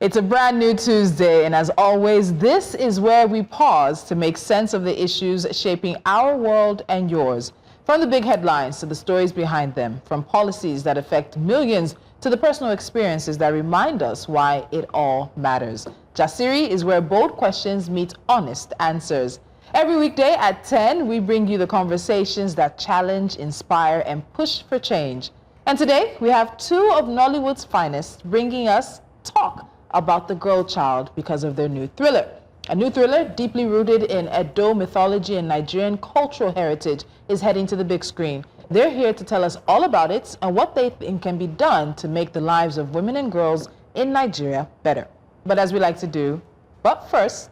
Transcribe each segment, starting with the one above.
It's a brand new Tuesday, and as always, this is where we pause to make sense of the issues shaping our world and yours. From the big headlines to the stories behind them, from policies that affect millions to the personal experiences that remind us why it all matters. Jasiri is where bold questions meet honest answers. Every weekday at 10, we bring you the conversations that challenge, inspire, and push for change. And today, we have two of Nollywood's finest bringing us talk about the girl child because of their new thriller. A new thriller deeply rooted in Edo mythology and Nigerian cultural heritage is heading to the big screen. They're here to tell us all about it and what they think can be done to make the lives of women and girls in Nigeria better. But as we like to do, But first,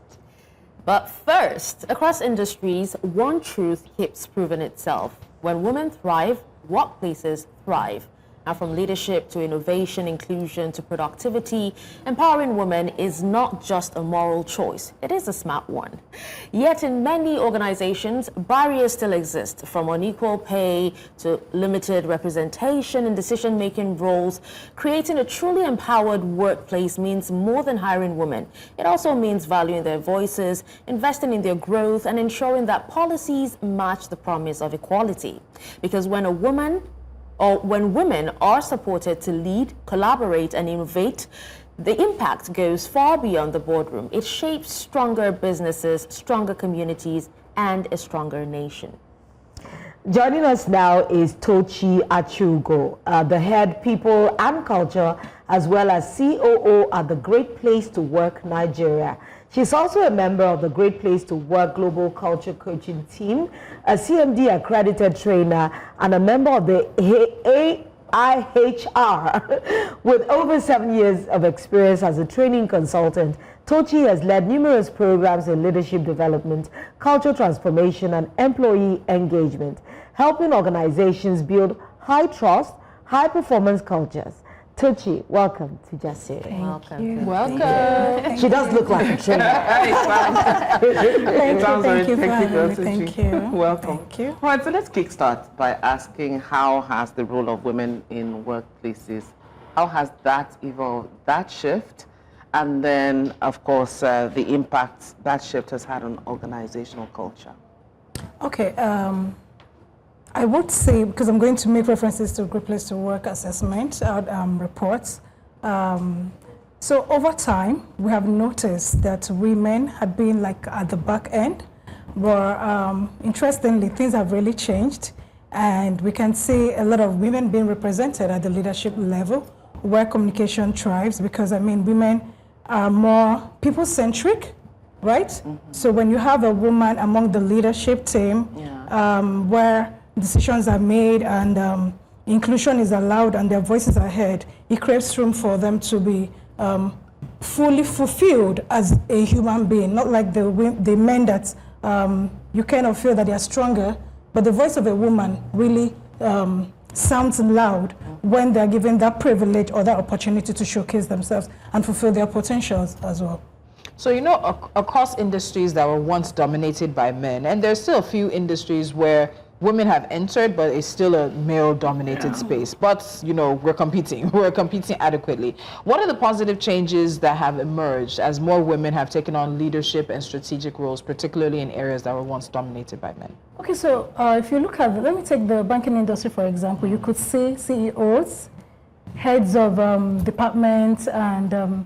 across industries, one truth keeps proving itself. When women thrive, workplaces thrive. And from leadership to innovation, inclusion to productivity, empowering women is not just a moral choice, it is a smart one. Yet in many organizations, barriers still exist, from unequal pay to limited representation in decision-making roles. Creating a truly empowered workplace means more than hiring women. It also means valuing their voices, investing in their growth, and ensuring that policies match the promise of equality. Because when women are supported to lead, collaborate, and innovate, the impact goes far beyond the boardroom. It shapes stronger businesses, stronger communities, and a stronger nation. Joining us now is Tochi Achugwo, the head people and culture, as well as COO at the Great Place to Work Nigeria. She's also a member of the Great Place to Work Global Culture Coaching Team, a CMD accredited trainer, and a member of the IHR. With over 7 years of experience as a training consultant, Tochi has led numerous programs in leadership development, cultural transformation, and employee engagement, helping organizations build high trust, high performance cultures. Tochi, welcome to Jasiri. Thank you. welcome. She does look like a trainer. Thank you for having me. Thank you. Welcome. Thank you. All right, so let's kickstart by asking, how has the role of women in workplaces, how has that evolved, that shift, and then, of course, the impact that shift has had on organizational culture? Okay. I would say, because I'm going to make references to Great Place to Work assessment reports. So over time, we have noticed that women have been like at the back end, but interestingly, things have really changed, and we can see a lot of women being represented at the leadership level, where communication thrives, because I mean, women are more people-centric, right? Mm-hmm. So when you have a woman among the leadership team, where decisions are made and inclusion is allowed and their voices are heard, it creates room for them to be fully fulfilled as a human being, not like the men that you kind of feel that they are stronger, but the voice of a woman really sounds loud when they're given that privilege or that opportunity to showcase themselves and fulfill their potentials as well. So, you know, across industries that were once dominated by men, and there's still a few industries where women have entered, but it's still a male-dominated space. But, you know, we're competing adequately. What are the positive changes that have emerged as more women have taken on leadership and strategic roles, particularly in areas that were once dominated by men? Okay, so if you look at, let me take the banking industry, for example. You could see CEOs, heads of departments, and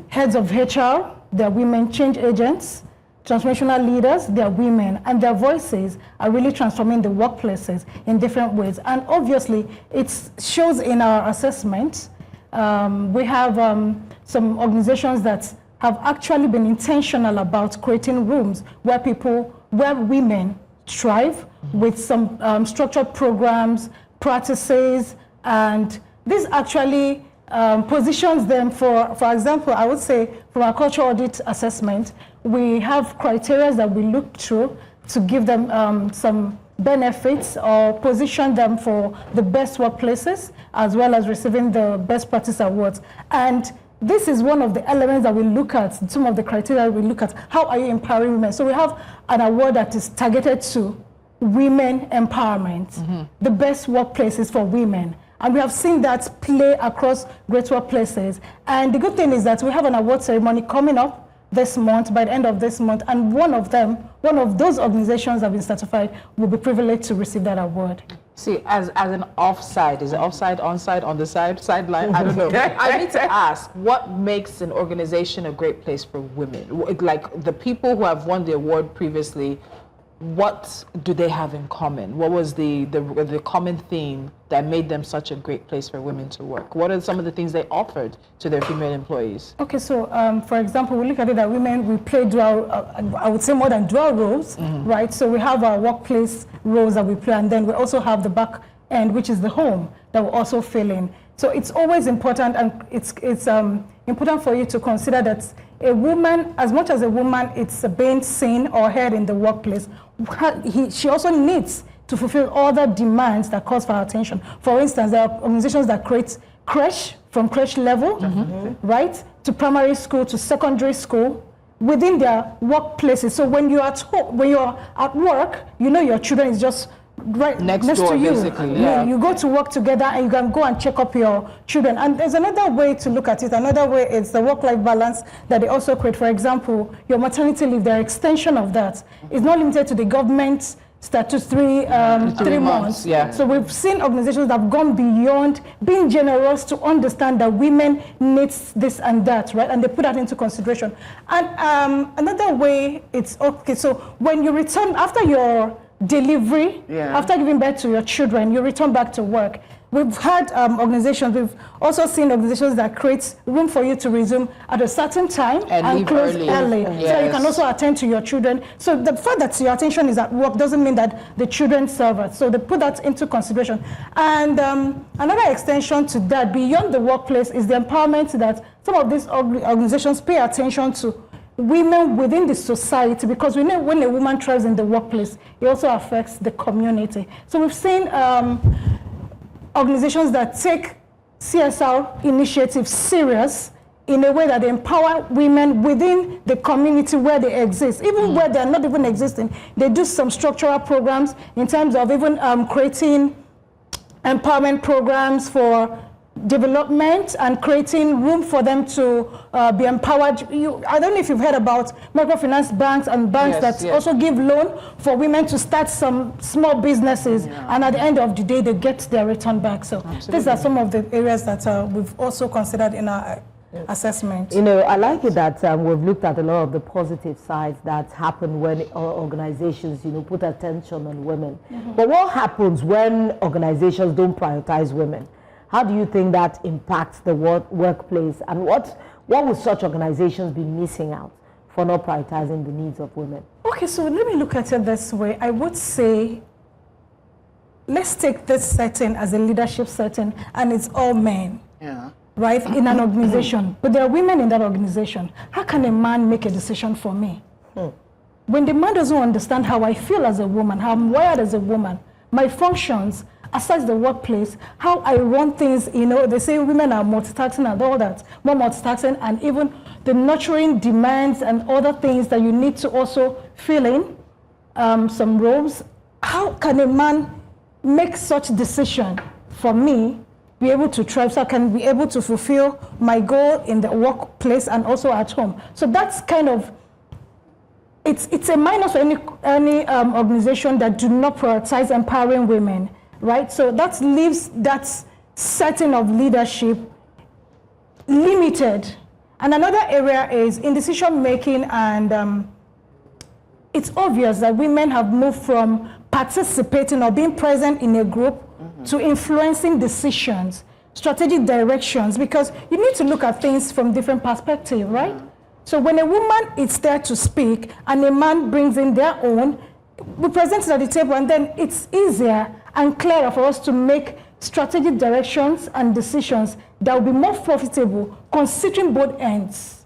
heads of HR, they're women, change agents, transformational leaders, they're women, and their voices are really transforming the workplaces in different ways. And obviously, it shows in our assessment. We have some organizations that have actually been intentional about creating rooms where women thrive with some structured programs, practices, and this actually positions them for example, I would say from our cultural audit assessment, we have criteria that we look through to give them some benefits or position them for the best workplaces, as well as receiving the best practice awards. And this is one of the elements that we look at, some of the criteria we look at. How are you empowering women? So we have an award that is targeted to women empowerment, the best workplaces for women. And we have seen that play across great workplaces. And the good thing is that we have an award ceremony coming up this month, by the end of this month, and one of those organizations that have been certified will be privileged to receive that award. See, as an offside, is it offside, onside, on the side, sideline? I don't know. I need to ask, what makes an organization a great place for women? Like the people who have won the award previously, what do they have in common? What was the common theme that made them such a great place for women to work? What are some of the things they offered to their female employees? Okay, so for example, we look at it that women, we play dual, I would say more than dual roles, right? So we have our workplace roles that we play, and then we also have the back end, which is the home, that we also fill in. So it's always important, and it's important for you to consider that a woman, as much as a woman, it's being seen or heard in the workplace, she also needs to fulfill all the demands that calls for her attention. For instance, there are organizations that create creche from creche level, right, to primary school, to secondary school, within their workplaces. So when you're at home, when you're at work, you know your children is just right next door, to you. Basically, yeah. You go to work together, and you can go and check up your children. And there's another way to look at it. Another way is the work-life balance that they also create. For example, your maternity leave, their extension of that is not limited to the government status three months. Yeah. So we've seen organizations that have gone beyond being generous to understand that women need this and that, right? And they put that into consideration. And another way, it's okay. So when you return after your delivery, after giving birth to your children, you return back to work. We've had organizations, we've also seen organizations that create room for you to resume at a certain time and close early. Yes. So you can also attend to your children. So the fact that your attention is at work doesn't mean that the children suffer. So they put that into consideration. And another extension to that, beyond the workplace, is the empowerment that some of these organizations pay attention to women within the society, because we know when a woman thrives in the workplace, it also affects the community. So we've seen organizations that take CSR initiatives serious in a way that they empower women within the community where they exist. Even where they're not even existing, they do some structural programs in terms of even creating empowerment programs for development and creating room for them to be empowered. I don't know if you've heard about microfinance banks and banks that also give loan for women to start some small businesses, and at the end of the day they get their return back. So these are some of the areas that we've also considered in our assessment. You know, I like it that we've looked at a lot of the positive sides that happen when organizations, you know, put attention on women. But what happens when organizations don't prioritize women? How do you think that impacts the workplace, and what would such organizations be missing out for not prioritizing the needs of women? Okay, so let me look at it this way. I would say, let's take this setting as a leadership setting, and it's all men, right, in an organization. But there are women in that organization. How can a man make a decision for me? When the man doesn't understand how I feel as a woman, how I'm wired as a woman, my functions, aside the workplace, how I run things, you know, they say women are multitasking and all that, more multitasking, and even the nurturing demands and other things that you need to also fill in some roles. How can a man make such decision for me, be able to thrive, so I can be able to fulfill my goal in the workplace and also at home? So that's kind of, it's a minus for any organization that do not prioritize empowering women. Right, so that leaves that setting of leadership limited. And another area is in decision making, and it's obvious that women have moved from participating or being present in a group to influencing decisions, strategic directions, because you need to look at things from different perspectives, right? So when a woman is there to speak and a man brings in their own, we present it at the table, and then it's easier and clearer for us to make strategic directions and decisions that will be more profitable, considering both ends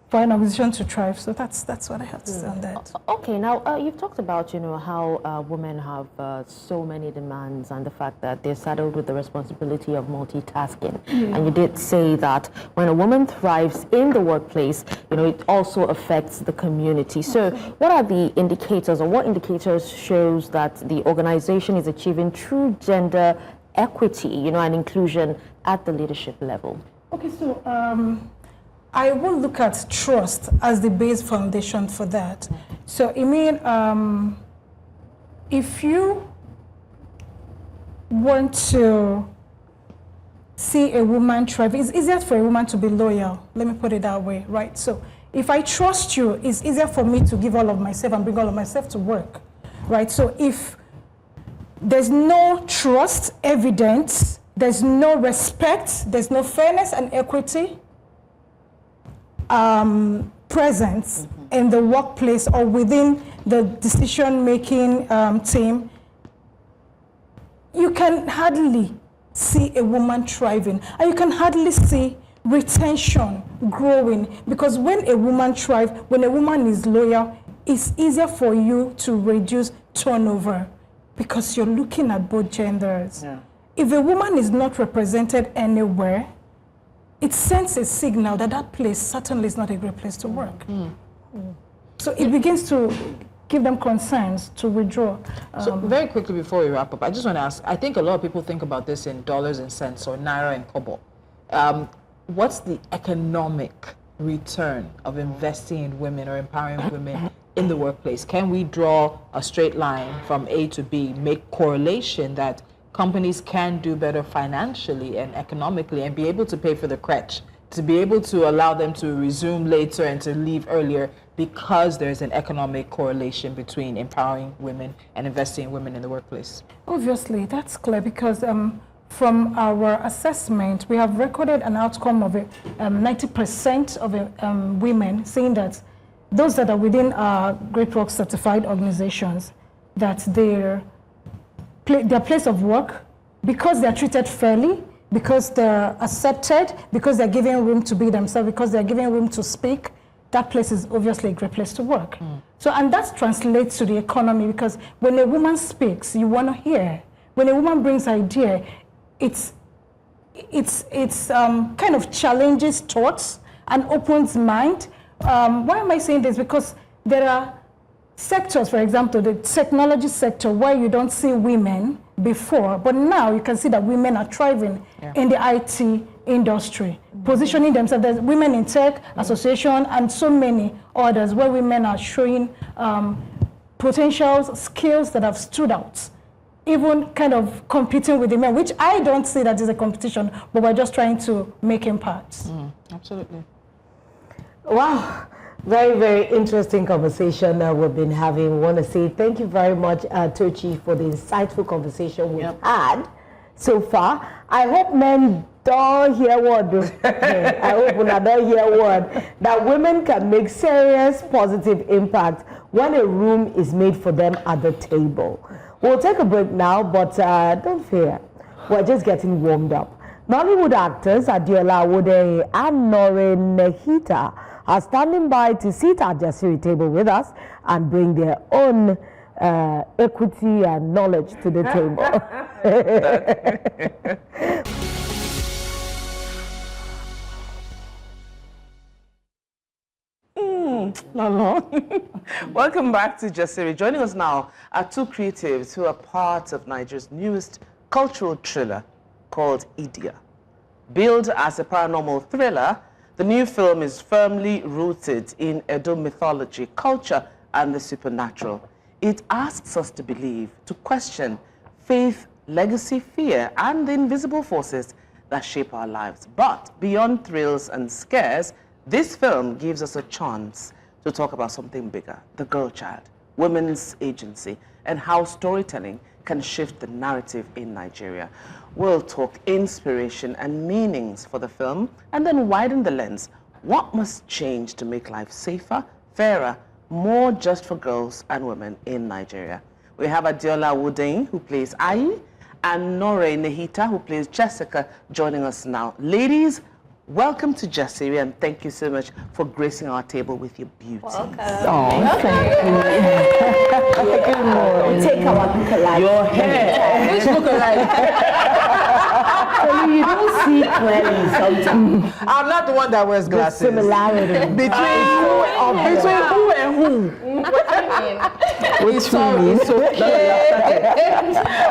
for an organization to thrive. So that's what I have to say on that. Okay, now you've talked about, you know, how women have so many demands and the fact that they're saddled with the responsibility of multitasking. And you did say that when a woman thrives in the workplace, you know, it also affects the community. So what are the indicators, or what indicators shows that the organization is achieving true gender equity, and inclusion at the leadership level? Okay, so I will look at trust as the base foundation for that. So, I mean, if you want to see a woman thrive, it's easier for a woman to be loyal. Let me put it that way, right? So, if I trust you, it's easier for me to give all of myself and bring all of myself to work, right? So, if there's no trust, evidence, there's no respect, there's no fairness and equity, presence in the workplace or within the decision-making team, you can hardly see a woman thriving, and you can hardly see retention growing, because when a woman thrives, when a woman is loyal, it's easier for you to reduce turnover because you're looking at both genders. Yeah. If a woman is not represented anywhere, it sends a signal that that place certainly is not a great place to work. So it begins to give them concerns to withdraw. So very quickly before we wrap up, I just want to ask, I think a lot of people think about this in dollars and cents or naira and kobo. What's the economic return of investing in women or empowering women in the workplace? Can we draw a straight line from A to B, make correlation that companies can do better financially and economically and be able to pay for the crèche, to be able to allow them to resume later and to leave earlier because there's an economic correlation between empowering women and investing in women in the workplace? Obviously, that's clear because from our assessment, we have recorded an outcome of 90% of women saying that those that are within our Great Work certified organizations, that their place of work, because they're treated fairly, because they're accepted, because they're given room to be themselves, because they're given room to speak, that place is obviously a great place to work. So, and that translates to the economy, because when a woman speaks, you want to hear. When a woman brings idea, it's kind of challenges thoughts and opens mind. Why am I saying this? Because there are sectors, for example, the technology sector, where you don't see women before, but now you can see that women are thriving in the IT industry, positioning themselves. There's Women in Tech Association and so many others where women are showing potentials, skills that have stood out, even kind of competing with the men, which I don't see that as a competition, but we're just trying to make impacts. Absolutely. Wow. Very, very interesting conversation we've been having. We want to say thank you very much, Tochi, for the insightful conversation we've had so far. I hope men don't hear word. I hope we don't hear word that women can make serious positive impact when a room is made for them at the table. We'll take a break now, but don't fear. We're just getting warmed up. Nollywood actors Adeola, Awodein, and Noray Nehita are standing by to sit at Jasiri table with us and bring their own equity and knowledge to the table. Welcome back to Jasiri. Joining us now are two creatives who are part of Nigeria's newest cultural thriller called IDIA. Billed as a paranormal thriller, the new film is firmly rooted in Edo mythology, culture, and the supernatural. It asks us to believe, to question faith, legacy, fear, and the invisible forces that shape our lives. But beyond thrills and scares, this film gives us a chance to talk about something bigger: the girl child, women's agency, and how storytelling can shift the narrative in Nigeria. We'll talk inspiration and meanings for the film, and then widen the lens. What must change to make life safer, fairer, more just for girls and women in Nigeria? We have Adeola Awodein, who plays Ai, and Noray Nehita, who plays Jessica, joining us now. Ladies, welcome to Jasiri, and thank you so much for gracing our table with your beauty. Welcome. Thank you. Good morning. Take our look alike. Your hair. Which look alike? Actually, you don't see clearly sometimes. I'm not the one that wears glasses. Similarity. Between who and who? It's okay.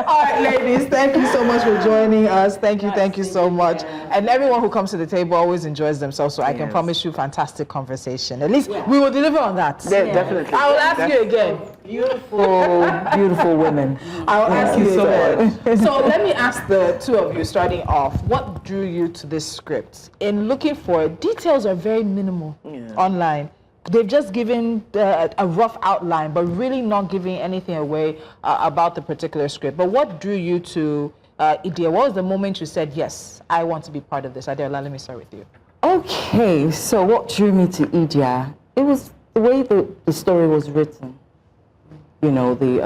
All right, ladies, thank you so much for joining us. Thank you so much. And everyone who comes to the table always enjoys themselves, so I can promise you fantastic conversation. At least we will deliver on that. Yeah, definitely. I will ask you again. Beautiful women. I'll ask you so much. So let me ask the two of you, starting off, what drew you to this script? In looking for it, details are very minimal online. They've just given a rough outline, but really not giving anything away about the particular script. But what drew you to IDIA? What was the moment you said, yes, I want to be part of this? Adeola, let me start with you. Okay, so what drew me to IDIA? It was the way the story was written. You know, the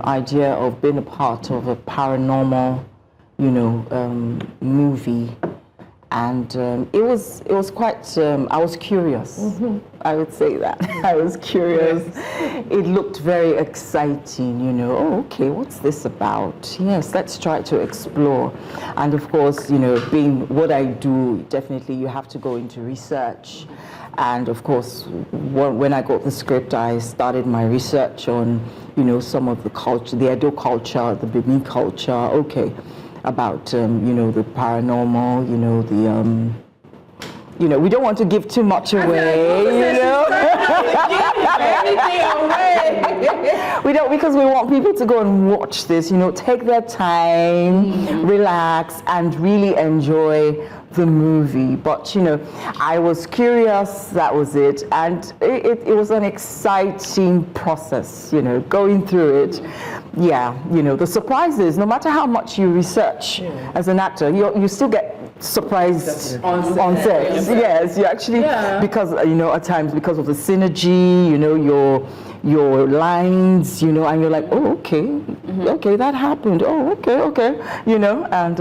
idea of being a part of a paranormal, movie. And it was quite, I was curious. I would say that. I was curious. It looked very exciting, Oh, okay, what's this about? Yes, let's try to explore. And of course, being what I do, definitely you have to go into research. And of course, when I got the script, I started my research on, some of the culture, the Edo culture, the Benin culture, about, the paranormal, we don't want to give too much away, We don't, because we want people to go and watch this, take their time, relax, and really enjoy the movie. But, I was curious, that was it. And it was an exciting process, going through it. Yeah, the surprise is, no matter how much you research as an actor, you still get surprised on set. Yes, you actually, because, at times, because of the synergy, your lines, and you're like, oh, okay, that happened. Oh, okay, and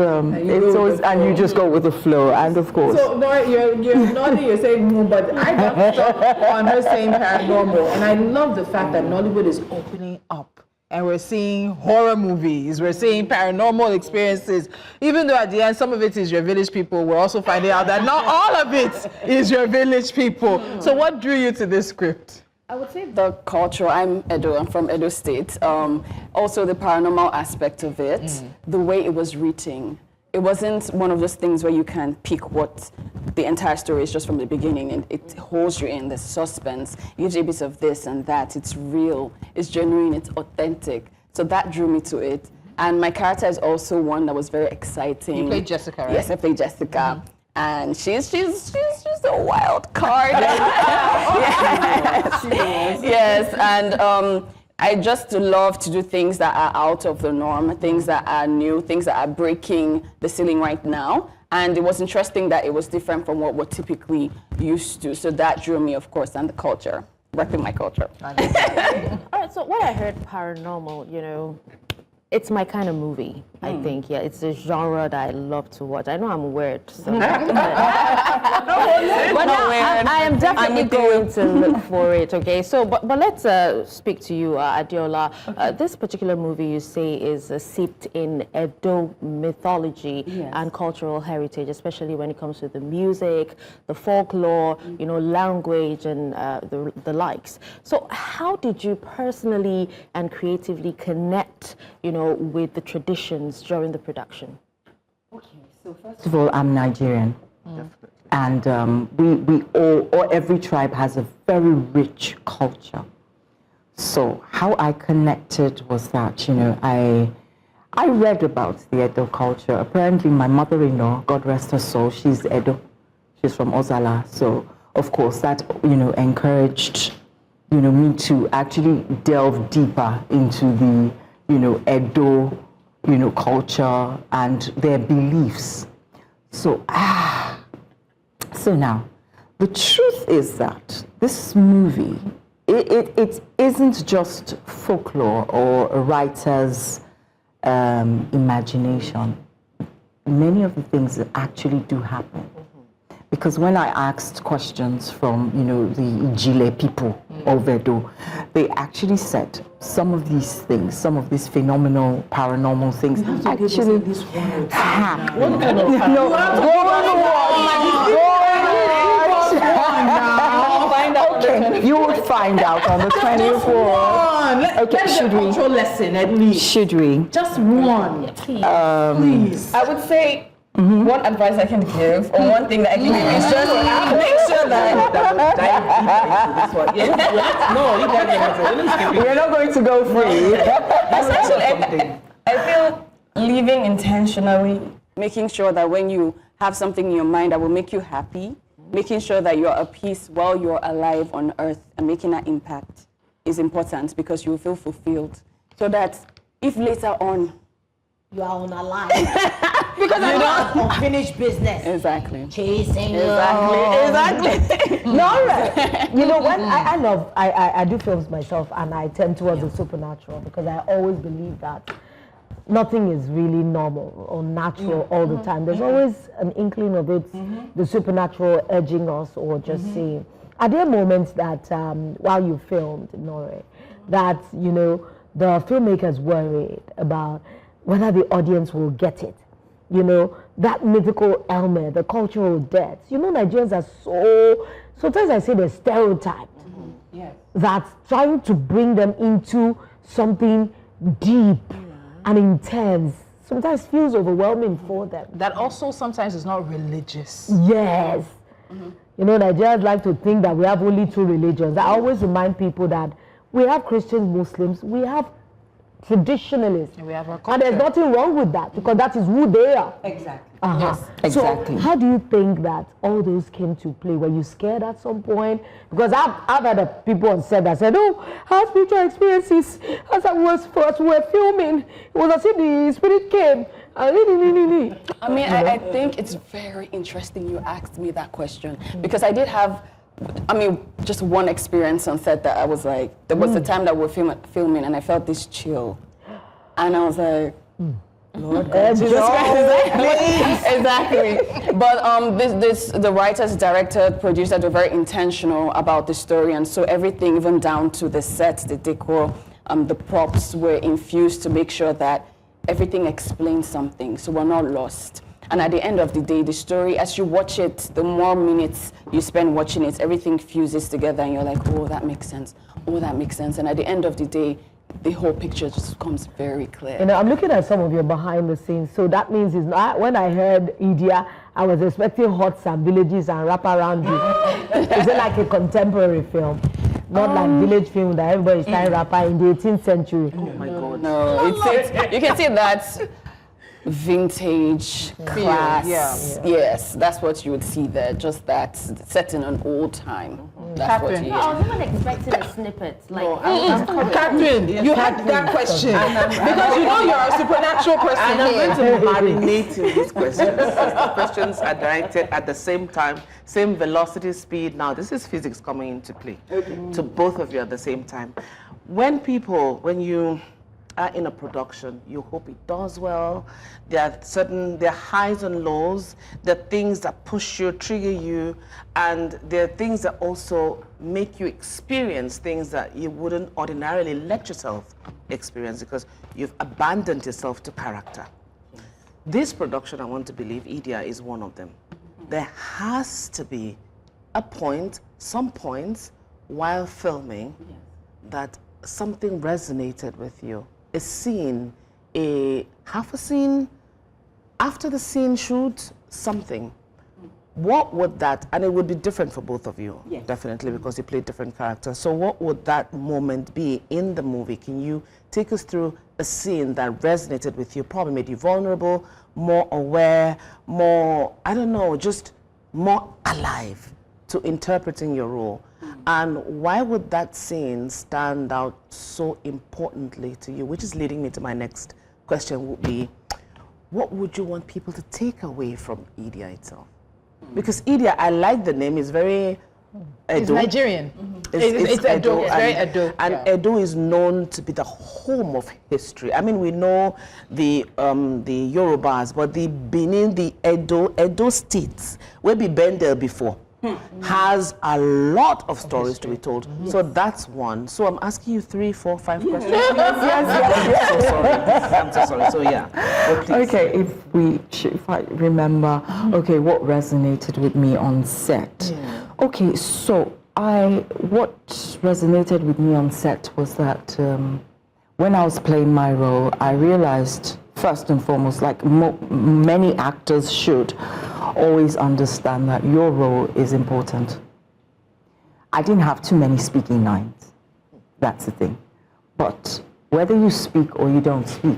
it's always, and you just go with the flow, and of course. So, Noray, you're nodding, you're saying, but I got stuck on her saying paranormal, and I love the fact that Nollywood is opening up. And we're seeing horror movies, we're seeing paranormal experiences. Even though at the end, some of it is your village people, we're also finding out that not all of it is your village people. So what drew you to this script? I would say the culture. I'm from Edo State. Also the paranormal aspect of it, the way it was written. It wasn't one of those things where you can pick what the entire story is just from the beginning, and it holds you in the suspense. It gives you a bit of this and that. It's real, it's genuine, it's authentic. So that drew me to it. And my character is also one that was very exciting. You played Jessica, right? Yes, I played Jessica. And she's just a wild card. Yes, and I just love to do things that are out of the norm, things that are new, things that are breaking the ceiling right now. And it was interesting that it was different from what we're typically used to. So that drew me, of course, and the culture, repping my culture. All right, so when I heard paranormal, it's my kind of movie, I think. Yeah, it's a genre that I love to watch. I know I'm weird, so but now I am definitely going to look for it. Okay, so but let's speak to you, Adeola. This particular movie you say is steeped in Edo mythology and cultural heritage, especially when it comes to the music, the folklore, language, and the likes. So how did you personally and creatively connect, with the traditions during the production? Okay, so first of all, I'm Nigerian. And we all, or every tribe has a very rich culture. So how I connected was that, I read about the Edo culture. Apparently my mother-in-law, God rest her soul, she's Edo. She's from Ozala. So of course that, encouraged, me to actually delve deeper into the, Edo, culture and their beliefs. So now, the truth is that this movie, it isn't just folklore or a writer's imagination. Many of the things that actually do happen. Because when I asked questions from, the Ijile people, of Edo, they actually said some of these things, some of these phenomenal paranormal things actually happen. What kind of You will find out on the 24th. Okay, should we? Cultural lesson at least. Should we? Just one, please. I would say one advice I can give, or one thing that I can give is just make sure that We're not going to go free. essentially, I feel living intentionally, making sure that when you have something in your mind that will make you happy, making sure that you're at peace while you're alive on earth and making that impact is important, because you will feel fulfilled. So that if later on You are unalive. Because I'm not unfinished business. Exactly. Chasing Exactly. Noray. You know, when I do films myself, and I tend towards the supernatural, because I always believe that nothing is really normal or natural all the time. There's always an inkling of it, the supernatural edging us, or just seeing. Are there moments that while you filmed Noray, that, you know, the filmmakers worried about whether the audience will get it? You know, that mythical element, the cultural depth. You know, Nigerians are so, sometimes I say they're stereotyped. Yes. That's trying to bring them into something deep and intense sometimes feels overwhelming for them. That also sometimes is not religious. Yes. You know, Nigerians like to think that we have only two religions. I always remind people that we have Christians, Muslims, we have traditionalists. And we have our And there's nothing wrong with that, because that is who they are. Exactly. Yes, exactly. So how do you think that all those came to play? Were you scared at some point? Because I've had people on set that said, oh, our spiritual experiences, as I was first, we were filming, it was as if the spirit came. I mean, I think it's very interesting you asked me that question, because I did have, I mean, just one experience on set that I was like, there was a time that we were filming and I felt this chill. And I was like, Lord God, Jesus Christ, exactly. But the writers, director, producer, they were very intentional about the story, and so everything, even down to the set, the decor, the props were infused to make sure that everything explains something, so we're not lost. And at the end of the day, the story, as you watch it, the more minutes you spend watching it, everything fuses together, and you're like, oh, that makes sense. Oh, that makes sense. And at the end of the day, the whole picture just becomes very clear. You know, I'm looking at some of your behind the scenes, so that means it's not, when I heard IDIA, I was expecting huts and villages and wrap around you. Is it like a contemporary film? Not like village film that everybody's tying wrapper in the 18th century. Oh my God. No, it's you can see that vintage class. Yes, that's what you would see there. Just that set in an old time. That's what you. I was even expecting a snippet. Like, Catherine, you had that question because you know you're a supernatural person. And I'm going to marinate in these questions. The questions are directed at the same time, same velocity, speed. Now, this is physics coming into play to both of you at the same time. When you are in a production, you hope it does well. There are highs and lows. There are things that push you, trigger you, and there are things that also make you experience things that you wouldn't ordinarily let yourself experience because you've abandoned yourself to character. This production, I want to believe, IDIA is one of them. There has to be a point, some points, while filming, that something resonated with you. A scene, half a scene, after the scene shoot, something. What would that, and it would be different for both of you, definitely, because you play different characters. So what would that moment be in the movie? Can you take us through a scene that resonated with you, probably made you vulnerable, more aware, more, I don't know, just more alive to interpreting your role? And why would that scene stand out so importantly to you? Which is leading me to my next question would be, what would you want people to take away from IDIA itself? Because IDIA, I like the name, it's very Edo. It's Nigerian. It's Edo. It's very Edo. And Edo is known to be the home of history. I mean, we know the Yorubas, but the Benin, the Edo states, where be been there before. has a lot of stories to be told. So that's one. So I'm asking you 3, 4, 5 questions. Yes. I'm so sorry. I'm so sorry. So yeah. Well, please. Okay, if I remember, okay, what resonated with me on set? Okay, so what resonated with me on set was that when I was playing my role, I realized first and foremost, like many actors should, always understand that your role is important. I didn't have too many speaking lines. That's the thing. But whether you speak or you don't speak,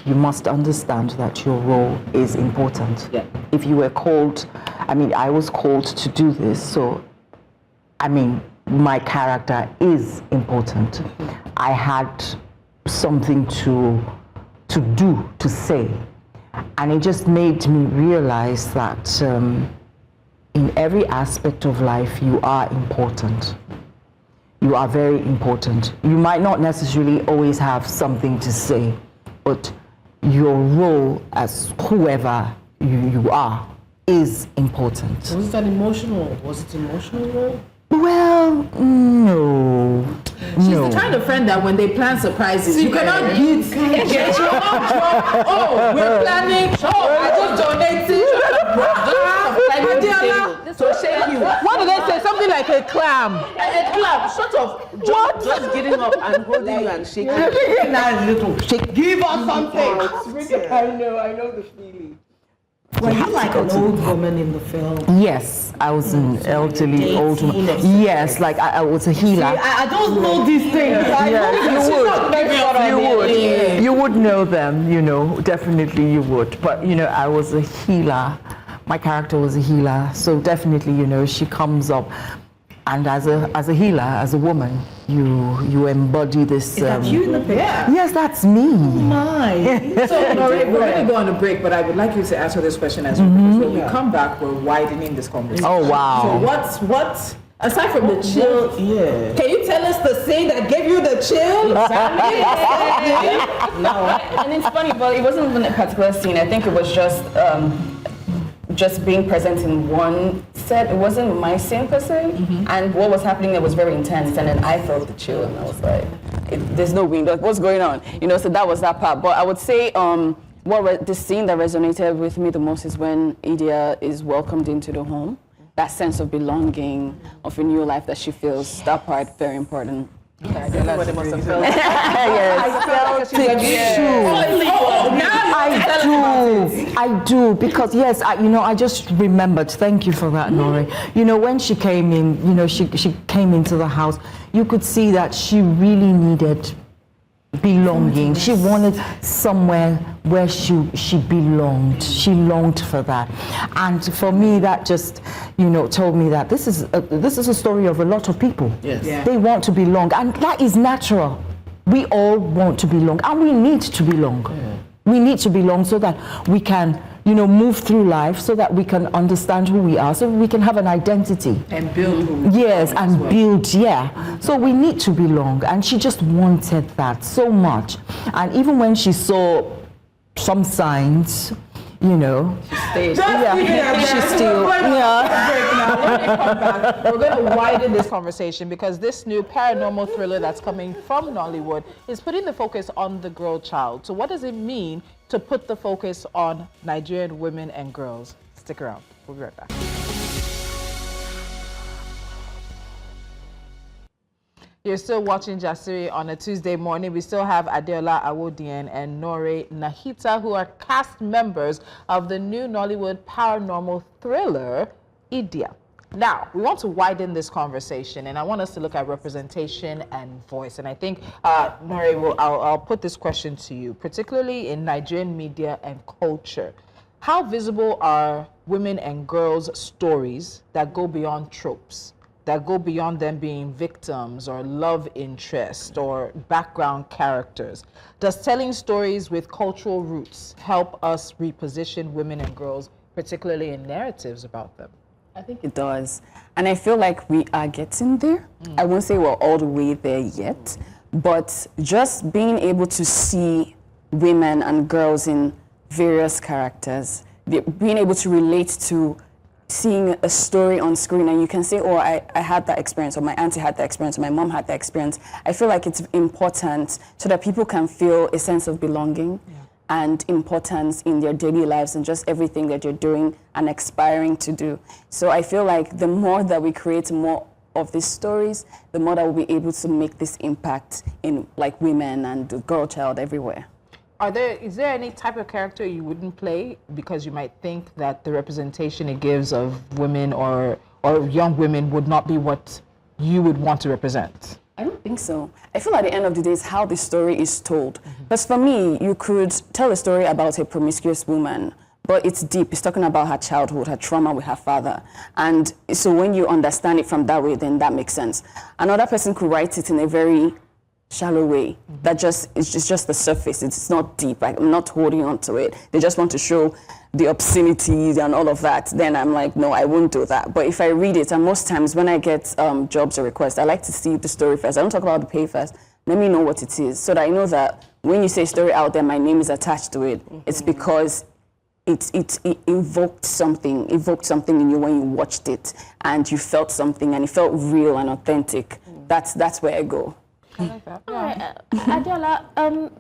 you must understand that your role is important. Yeah. If you were called, I was called to do this, so, my character is important. I had something to do, to say. And it just made me realize that in every aspect of life, you are important. You are very important. You might not necessarily always have something to say, but your role as whoever you are is important. Was it an emotional? Was it an emotional role? Well, no. She's the kind of friend that when they plan surprises, you cannot get oh, we're planning. Oh, I just donated. Adeola, to shake you. What do they say? Something like a clam. A clap, sort of. Just getting up and holding you and shaking. Nice little shake. Give us something. I know the feeling. Were you like an old woman in the film? Yes, I was an elderly old woman. Yes, like I was a healer. I don't know these things. You would know them, definitely you would. But, I was a healer. My character was a healer. So definitely, she comes up. And as a healer, as a woman, you embody this. Is that you in the picture? Yes, that's me. Oh my. So, Noray, we're going to go on a break, but I would like you to answer this question as well. Because when we come back, we're widening this conversation. Oh, wow. So what aside from the chill, can you tell us the scene that gave you the chill? No. And it's funny, but it wasn't even a particular scene. I think it was just being present in one set. It wasn't my scene per se, and what was happening there was very intense, and then I felt the chill, and I was like, there's no wind, like, what's going on? So that was that part. But I would say the scene that resonated with me the most is when IDIA is welcomed into the home. That sense of belonging, of a new life that she feels, that part, very important. Everybody must have felt I felt it too. I do, because yes, I just remembered. Thank you for that, Noray. When she came in, she came into the house. You could see that she really needed belonging. She wanted somewhere where she belonged. She longed for that, and for me, that just told me that this is a story of a lot of people. Yes. Yeah. They want to belong, and that is natural. We all want to belong, and we need to belong. We need to belong so that we can, move through life, so that we can understand who we are, so we can have an identity. And build who we Yes, and build, yeah. So we need to belong, and she just wanted that so much. And even when she saw some signs, She still, When we come back, we're going to widen this conversation, because this new paranormal thriller that's coming from Nollywood is putting the focus on the girl child. So what does it mean to put the focus on Nigerian women and girls? Stick around. We'll be right back. You're still watching Jasiri on a Tuesday morning. We still have Adeola, Awodein, and Noray, Nehita, who are cast members of the new Nollywood paranormal thriller, IDIA. Now, we want to widen this conversation, and I want us to look at representation and voice. And I think, Noray, I'll put this question to you, particularly in Nigerian media and culture. How visible are women and girls' stories that go beyond tropes, that go beyond them being victims or love interest or background characters? Does telling stories with cultural roots help us reposition women and girls, particularly in narratives about them? I think it does. And I feel like we are getting there. I won't say we're all the way there yet, but just being able to see women and girls in various characters, being able to relate to seeing a story on screen and you can say, oh, I had that experience, or my auntie had that experience, or my mom had that experience. I feel like it's important so that people can feel a sense of belonging and importance in their daily lives and just everything that you're doing and aspiring to do. So I feel like the more that we create more of these stories, the more that we'll be able to make this impact in like women and the girl child everywhere. Is there any type of character you wouldn't play because you might think that the representation it gives of women or young women would not be what you would want to represent? I don't think so. I feel at the end of the day it's how the story is told. Because for me, you could tell a story about a promiscuous woman, but it's deep. It's talking about her childhood, her trauma with her father. And so when you understand it from that way, then that makes sense. Another person could write it in a very shallow way that it's just the surface. It's not deep. I'm not holding on to it. They just want to show the obscenities and all of that. Then I'm like, no, I won't do that. But if I read it, and most times when I get jobs or requests, I like to see the story first. I don't talk about the pay first. Let me know what it is so that I know that when you say story out there, my name is attached to it. It's because it evoked something in you when you watched it and you felt something and it felt real and authentic. That's where I go. All right, Adeola,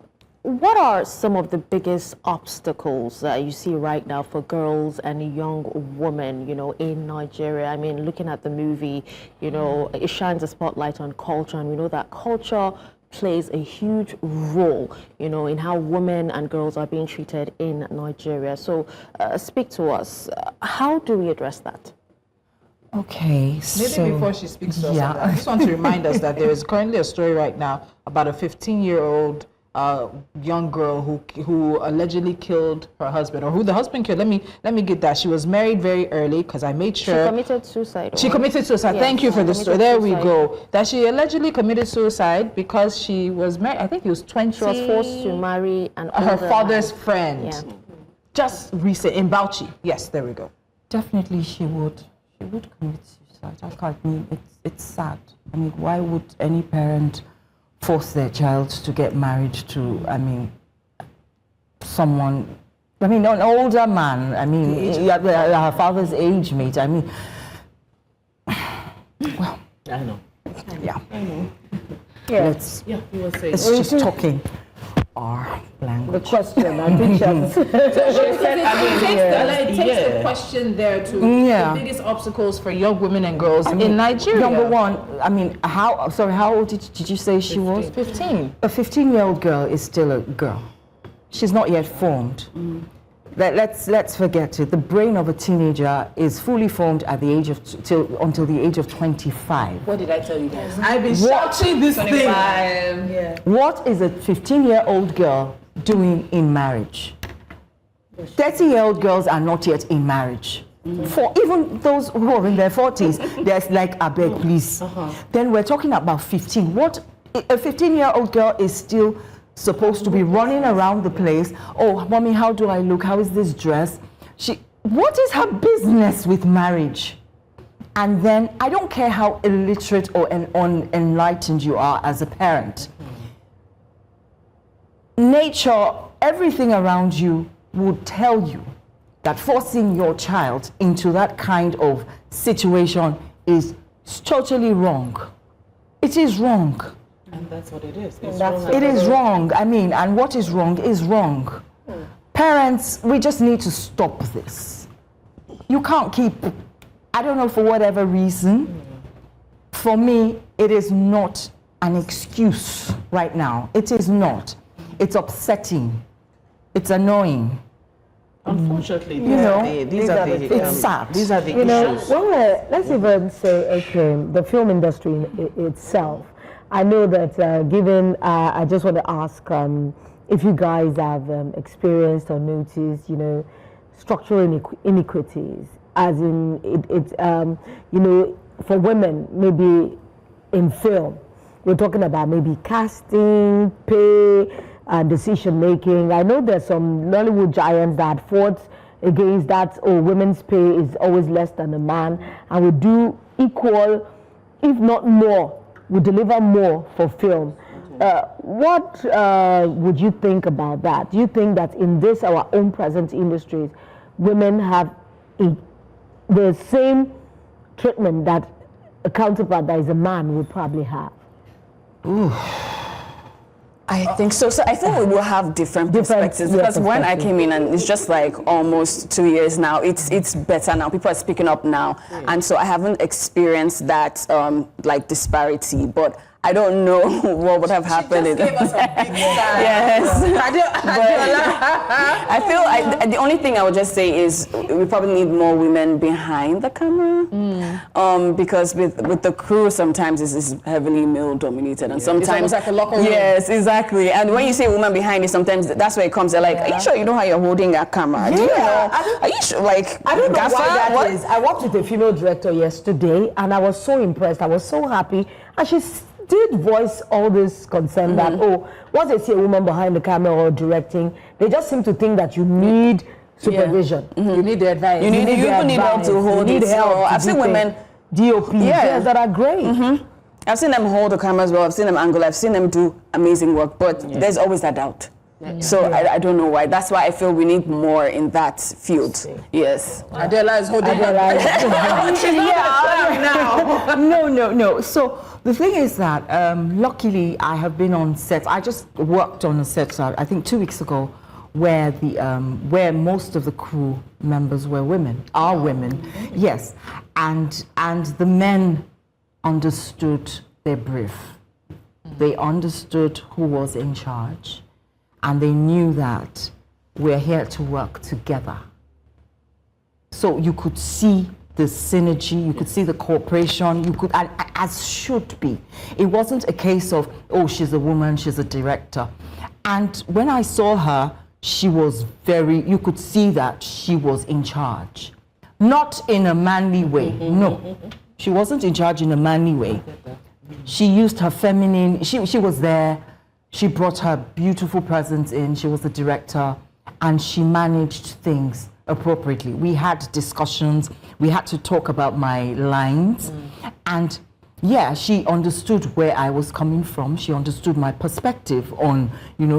what are some of the biggest obstacles that you see right now for girls and young women, in Nigeria? I mean, looking at the movie, it shines a spotlight on culture, and we know that culture plays a huge role, in how women and girls are being treated in Nigeria. So speak to us. How do we address that? Okay, maybe before she speaks to us, I just want to remind us that there is currently a story right now about a 15-year-old young girl who allegedly killed her husband, or who the husband killed. Let me get that. She was married very early because I made sure she committed suicide. She committed suicide. Yes, thank you for this story. There we go. That she allegedly committed suicide because she was married. I think it was 20. She was forced to marry her father's friend. Yeah. Just recent in Bauchi. Yes, there we go. Definitely, she would commit suicide. I mean, it's sad. I mean, why would any parent force their child to get married to, someone, an older man, her father's age mate, well. I know. Yeah. I know. Yeah. Let's It's just talking our language. The question, I think it takes the question there to the biggest obstacles for young women and girls in Nigeria. Number one, how old did you say she was? 15. A 15-year-old girl is still a girl. She's not yet formed. Let's forget it. The brain of a teenager is fully formed at the age of until the age of 25. What did I tell you guys? I've been shouting this 25. Thing. Yeah. What is a 15-year-old girl doing in marriage? 30-year-old girls are not yet in marriage. For even those who are in their 40s, there's like, abeg, please. Then we're talking about 15. What a 15-year-old girl is still supposed to be running around the place. Oh, mommy, how do I look? How is this dress? What is her business with marriage? And then I don't care how illiterate or unenlightened you are as a parent. Nature, everything around you would tell you that forcing your child into that kind of situation is totally wrong. It is wrong. And that's what it is. It is wrong. And what is wrong is wrong. Parents, we just need to stop this. You can't keep, I don't know, for whatever reason. For me, it is not an excuse right now. It is not. It's upsetting. It's annoying. Unfortunately, it's sad. These are the issues. Let's even say, okay, the film industry itself. I know that given, I just want to ask if you guys have experienced or noticed, structural inequities, as in, for women, maybe in film, we're talking about maybe casting, pay, decision making. I know there's some Nollywood giants that fought against that, women's pay is always less than a man, and we do equal, if not more, we deliver more for film. What would you think about that? Do you think that in this, our own present industries, women have the same treatment that a counterpart that is a man would probably have? I think so. So I think we will have different perspectives because when I came in, and it's just like almost 2 years now, it's better now. People are speaking up now, and so I haven't experienced that like disparity, but I don't know what would have happened. She just gave us a big yes. I feel the only thing I would just say is we probably need more women behind the camera, because with the crew sometimes it's heavily male dominated, and sometimes it's like a locker room. Yes, exactly. And when you say woman behind it, sometimes that's where it comes. They're like, are you sure you know how you're holding a camera? Do you know? Are you sure? Like, I don't know why that is. I worked with a female director yesterday, and I was so impressed. I was so happy, and she did voice all this concern that, once they see a woman behind the camera or directing, they just seem to think that you need supervision. You need the advice. You even need help to hold it. So I've seen women DOP that are great. I've seen them hold the camera as well. I've seen them angle. I've seen them do amazing work, but there's always that doubt. So I don't know why. That's why I feel we need more in that field. Yes. Adeola is holding No. So the thing is that luckily I have been on sets. I just worked on a set, I think 2 weeks ago, where where most of the crew members were women, are women, yes, and the men understood their brief. They understood who was in charge. And they knew that we're here to work together. So you could see the synergy, you could see the cooperation, you could, as should be. It wasn't a case of, oh, she's a woman, she's a director. And when I saw her, she was you could see that she was in charge. Not in a manly way, no. She wasn't in charge in a manly way. She used her feminine, she was there. She brought her beautiful presence in. She was the director, and she managed things appropriately. We had discussions. We had to talk about my lines. And yeah, she understood where I was coming from. She understood my perspective on,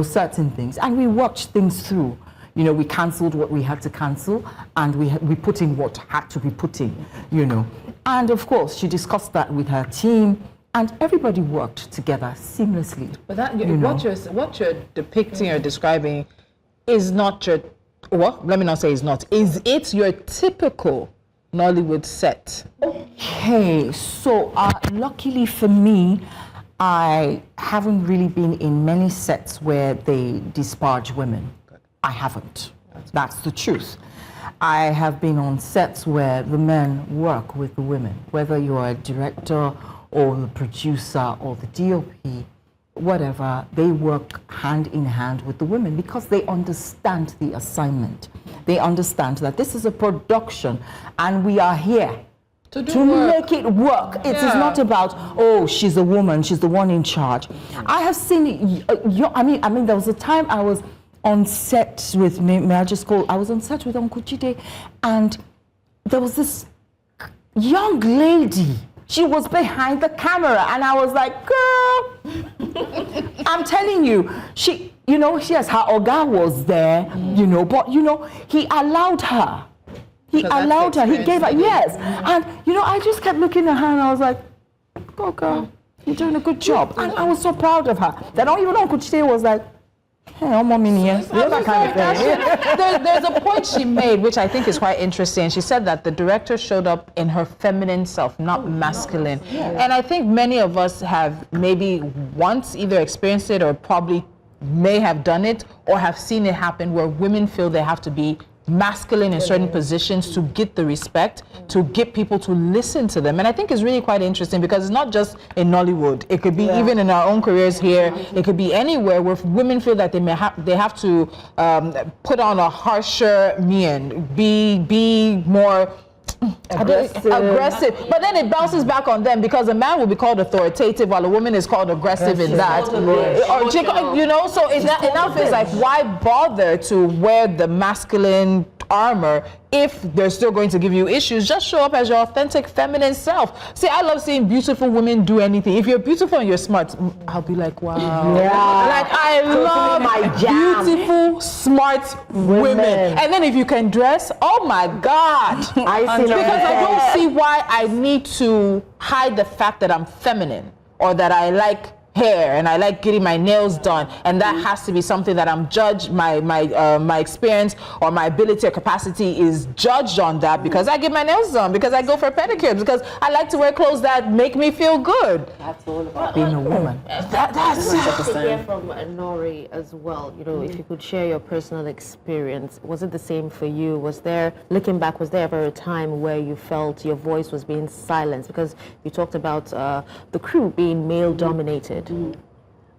certain things. And we worked things through. We canceled what we had to cancel, and we put in what had to be put in, And of course, she discussed that with her team. And everybody worked together seamlessly. But what you're depicting or describing is not your, let me not say it's not. Is it your typical Nollywood set? Okay, so luckily for me, I haven't really been in many sets where they disparage women. I haven't. That's the truth. I have been on sets where the men work with the women, whether you are a director or the producer or the DOP, whatever, they work hand in hand with the women because they understand the assignment. They understand that this is a production and we are here to make it work. It is not about, oh, she's a woman, she's the one in charge. I have seen, I mean, there was a time I was on set with, I was on set with Uncle Jide, and there was this young lady. She was behind the camera, and I was like, girl, I'm telling you, yes, her oga was there, but, he allowed her. He allowed her, he gave her, yes. And, I just kept looking at her, and I was like, go girl, you're doing a good job. And I was so proud of her. That even Uncle Chide was like, hey, there's a point she made, which I think is quite interesting. She said that the director showed up in her feminine self, not masculine. And I think many of us have maybe once either experienced it or probably may have done it or have seen it happen where women feel they have to be masculine in certain positions to get the respect, to get people to listen to them. And I think it's really quite interesting because it's not just in Nollywood. It could be even in our own careers here. It could be anywhere where women feel that they have to put on a harsher mien, be more aggressive. But then it bounces back on them because a man will be called authoritative while a woman is called aggressive in that. So it now feels like, why bother to wear the masculine armor. If they're still going to give you issues, just show up as your authentic feminine self. See, I love seeing beautiful women do anything. If you're beautiful and you're smart, I'll be like, wow. Yeah. Like, I love my jam. beautiful, smart women. And then if you can dress, oh my God. I see. Because I don't see why I need to hide the fact that I'm feminine or that I like hair and I like getting my nails done, and that has to be something that I'm judged, my experience or my ability or capacity is judged on that because I get my nails done, because I go for pedicures, because I like to wear clothes that make me feel good. That's all about being a woman. That's to hear from Noray as well. You know, if you could share your personal experience, was it the same for you? Was there, looking back, was there ever a time where you felt your voice was being silenced? Because you talked about the crew being male-dominated.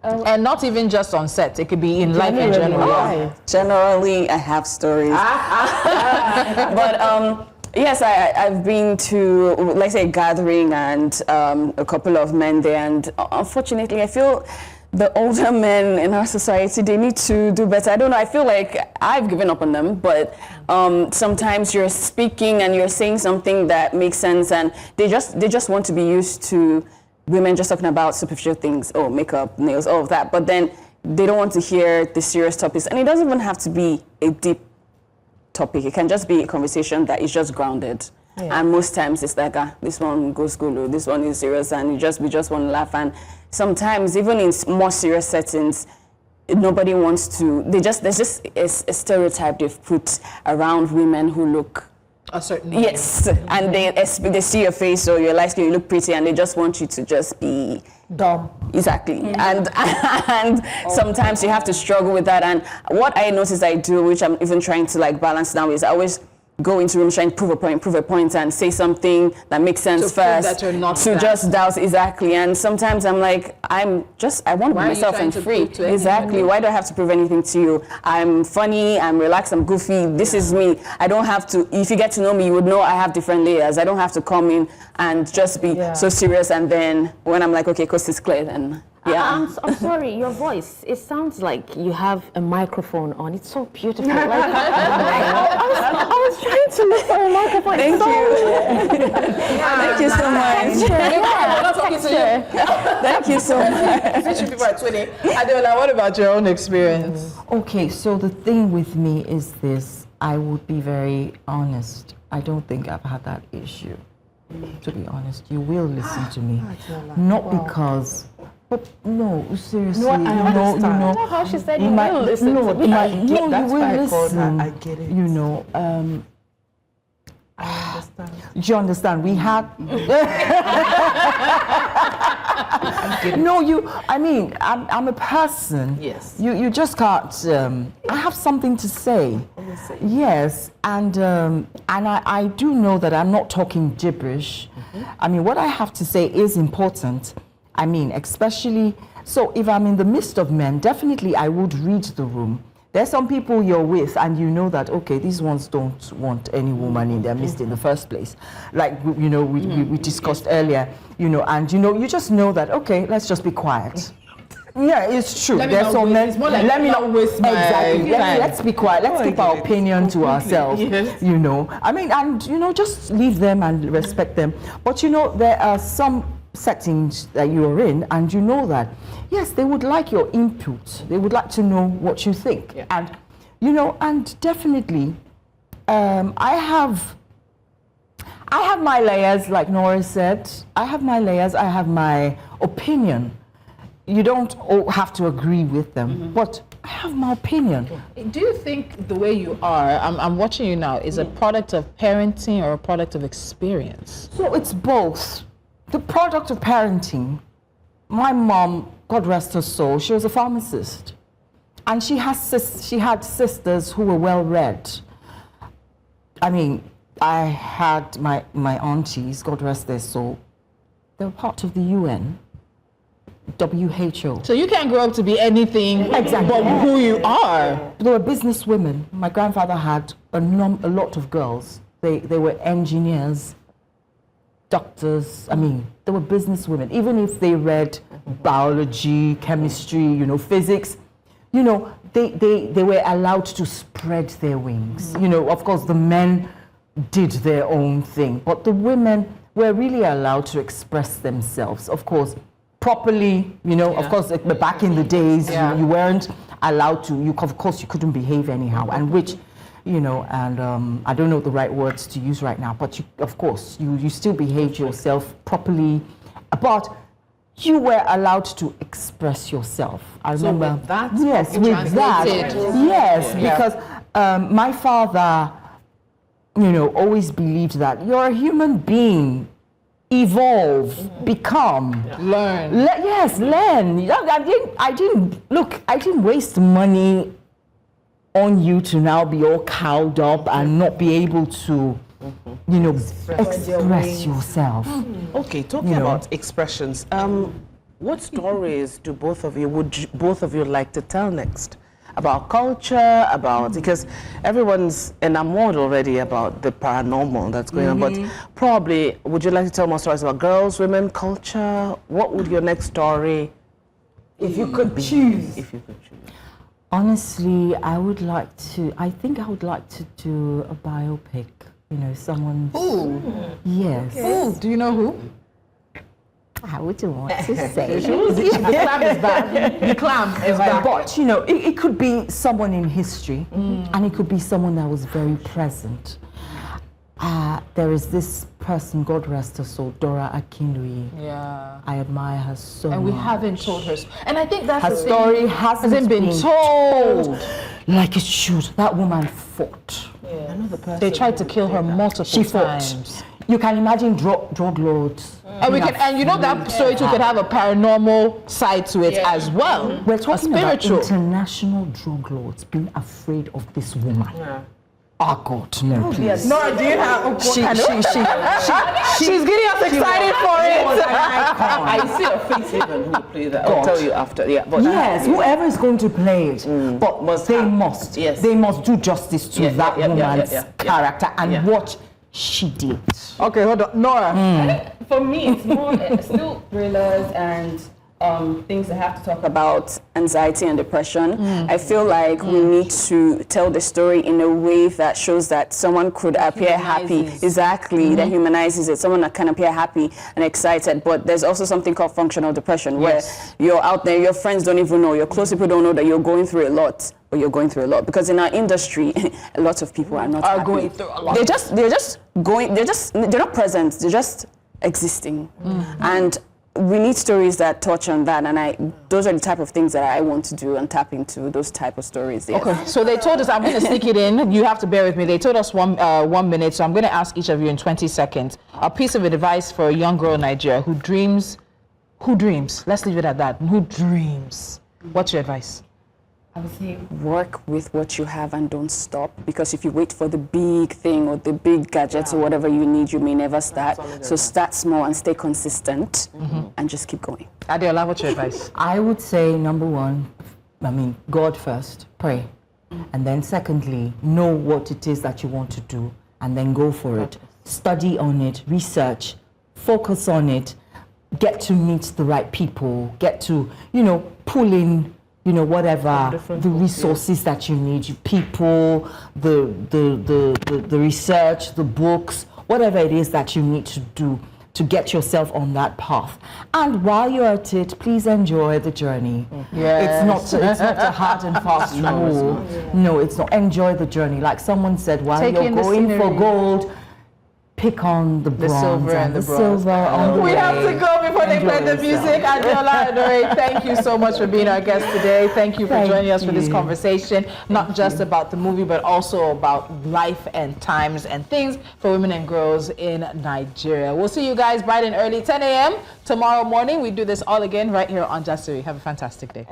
And not even just on set, it could be in life in general. Generally, I have stories. But yes, I've been to, let's say, a gathering and a couple of men there, and unfortunately, I feel the older men in our society, they need to do better. I don't know, I feel like I've given up on them, but sometimes you're speaking and you're saying something that makes sense, and they just want to be used to women just talking about superficial things, oh, makeup, nails, all of that, but then they don't want to hear the serious topics. And it doesn't even have to be a deep topic. It can just be a conversation that is just grounded. Yeah. And most times it's like, this one goes good, this one is serious, and we just want to laugh. And sometimes, even in more serious settings, nobody wants to, there's just a stereotype they've put around women who look a certain way. Yes, and they see your face or your light skin, you look pretty, and they just want you to just be dumb. Exactly. And sometimes you have to struggle with that. And what I notice I do, which I'm even trying to like balance now, is I always go into rooms trying to prove a point and say something that makes sense first. That you're not to just doubt. Exactly. And sometimes I'm like, I want to be myself and free. Exactly. Why do I have to prove anything to you? I'm funny, I'm relaxed, I'm goofy. This is me. I don't have to, if you get to know me, you would know I have different layers. I don't have to come in and just be so serious, and then when I'm like, okay, coast is clear, then yeah. I'm sorry, your voice, it sounds like you have a microphone on. It's so beautiful. Like, I was trying to look for a microphone. Thank you. Thank you so much. Thank you so much. Teaching people at 20. Adeola, what about your own experience? Okay, so the thing with me is this. I would be very honest. I don't think I've had that issue. To be honest, you will listen to me. Not because... But no, seriously, I understand. you know, How she said you might will listen to me. you will listen. I get it. You know, I understand. do you understand? We had. No, I mean, I'm a person. Yes. You just can't. I have something to say. Yes, and I do know that I'm not talking gibberish. I mean, what I have to say is important. I mean, especially, so if I'm in the midst of men, definitely I would read the room. There's some people you're with and you know that, okay, these ones don't want any woman in their midst in the first place. Like, you know, we discussed earlier, you know, and, you know, you just know that, okay, let's just be quiet. Yeah, it's true. There's some men, let me not waste my time. Let's be quiet. Let's keep our opinion to ourselves, you know. I mean, and, you know, just leave them and respect them. But, you know, there are some settings that you're in, and you know that yes, they would like your input, they would like to know what you think, and you know, and definitely I have my layers, like Noray said. I have my layers, I have my opinion. You don't all have to agree with them, but I have my opinion. Do you think the way you are, I'm watching you now, is a product of parenting or a product of experience? So it's both. The product of parenting, my mom, God rest her soul, she was a pharmacist. And she had sisters who were well-read. I mean, I had my aunties, God rest their soul, they were part of the UN, WHO. So you can't grow up to be anything but who you are. They were business women. My grandfather had a lot of girls. They were engineers, doctors. I mean, they were business women. Even if they read biology, chemistry, you know, physics, you know, they were allowed to spread their wings. You know, of course, the men did their own thing, but the women were really allowed to express themselves. Of course, properly, you know, of course, back in the days, you weren't allowed to, of course, you couldn't behave anyhow, and which, you know, and I don't know the right words to use right now, but of course, you still behaved yourself properly, but you were allowed to express yourself. I remember. So with that, yes, with that, yes, because my father, you know, always believed that you're a human being. Evolve, become, learn. Yes, learn. I didn't waste money on you to now be all cowed up and not be able to, you know, express yourself. Okay, talking about expressions, what stories do would both of you like to tell next? About culture, because everyone's enamored already about the paranormal that's going on, but probably, would you like to tell more stories about girls, women, culture? What would your next story If you could choose. if you could choose? Honestly, I think I would like to do a biopic, you know, someone. Ooh. Yes. Ooh, do you know who? I wouldn't want to say. The clam is back. The clam is back. But, you know, it could be someone in history, and it could be someone that was very present. There is this person, God rest her soul, Dora Akinlui. Yeah. I admire her so much. And we haven't told her. And I think that's Her the story thing. hasn't been told. like it should. That woman fought. They tried to kill her multiple She fought. times. You can imagine drug lords. And you know that story too could have a paranormal side to it as well. We're talking a about spiritual. international drug lords being afraid of this woman. Oh God, no, please. Nora, do you have? She's getting us excited for it. I see a face even who will play that. I'll tell you after. Yeah, but Yes, whoever is going to play it, but they must do justice to that woman's character and what she did. Okay, hold on, Nora. For me, it's more still thrillers and things that have to talk about anxiety and depression. I feel like we need to tell the story in a way that shows that someone could appear happy. Exactly, that humanizes it. Someone that can appear happy and excited. But there's also something called functional depression, where you're out there, your friends don't even know, your close people don't know that you're going through a lot. But you're going through a lot, because in our industry, a lot of people are not happy. Going through a lot. They're not present. They're just existing, and we need stories that touch on that, and those are the type of things that I want to do and tap into, those type of stories. Yes. Okay, so they told us, I'm going to sneak it in, you have to bear with me. They told us 1 minute, so I'm going to ask each of you in 20 seconds a piece of advice for a young girl in Nigeria who dreams, let's leave it at that, who dreams. What's your advice? I would say work with what you have and don't stop, because if you wait for the big thing or the big gadgets or whatever you need, you may never start. So start small and stay consistent and just keep going. Adeola, what's your advice? I would say, number one, God first, pray. And then secondly, know what it is that you want to do and then go for it. Study on it, research, focus on it, get to meet the right people, get to, pull in whatever the resources that you need, people, the research, the books, whatever it is that you need to do to get yourself on that path. And while you're at it, please enjoy the journey. Yes. It's not a hard and fast rule. No, it's not. Enjoy the journey. Like someone said, while you're going for gold, pick on the bronze, silver and the bronze. Silver on the way. We have to go before they play the music. Adeola and Noray, thank you so much for being our guest today. Thank you for joining us for this conversation, not just about the movie, but also about life and times and things for women and girls in Nigeria. We'll see you guys bright and early, 10 a.m. tomorrow morning. We do this all again right here on Jasiri. Have a fantastic day.